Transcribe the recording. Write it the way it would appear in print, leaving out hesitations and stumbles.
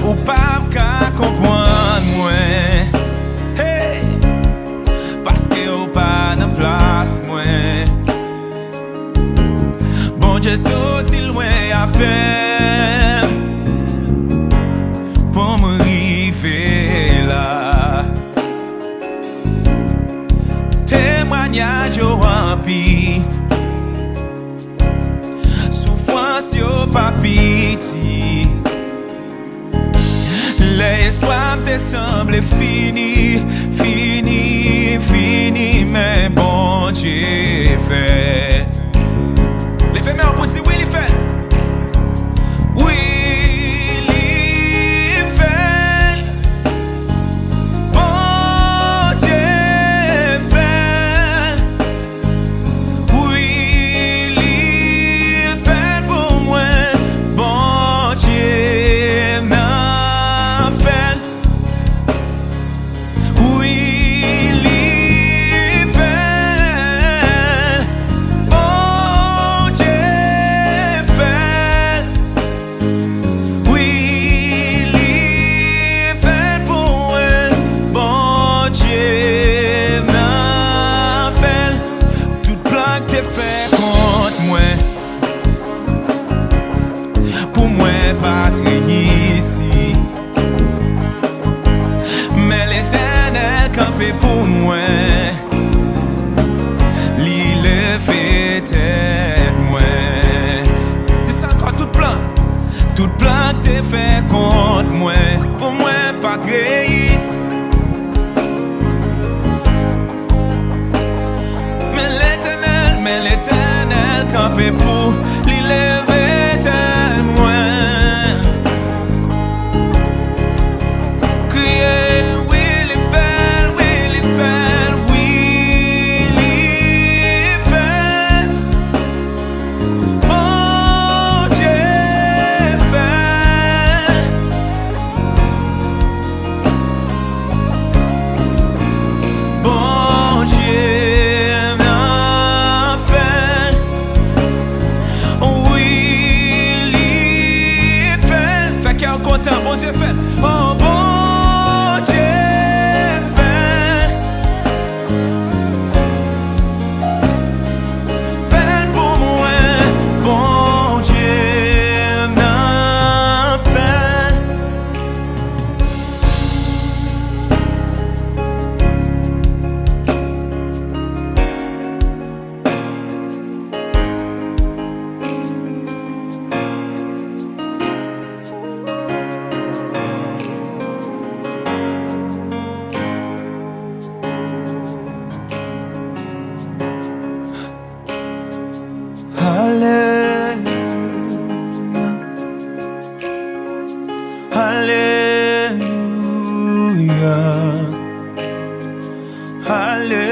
ou pas qu'à comprendre moi. Hey, parce que ou pas de place moi. Bon Dieu sorti loin à faire pour me arriver là. Témoignage au rempli, souffrance au pas pitié. L'espoir te semble fini, fini, fini, mais bon Dieu fait. Les femmes en pour dire oui, les fait. Oui, les fait. Bon Dieu fait. Oui, les fait pour moi. Bon Dieu m'a fait. Oui, les fait. Bon Dieu fait. Oui, les fait pour moi. Bon Dieu m'a fait. Toute plaque t'es fait contre moi. Pour moi, pas très ici. Mais l'Éternel campé pour moi. L'île fait tête moi. Dis ça encore, toute plainte t'es fait contre moi. Pour moi, pas très ici. Mais l'Éternel campé pour l'île fait tête moi. Crier, oui, les fait, oui, les fait, oui, les fait. Bon Dieu fait. Bon Dieu m'a fait. Oui, les fait. Fait qu'il y a un content, bon Dieu fait. Oh, bon Dieu fait. Fait pour moi, bon Dieu m'a fait. Alléluia, Alléluia, Alléluia.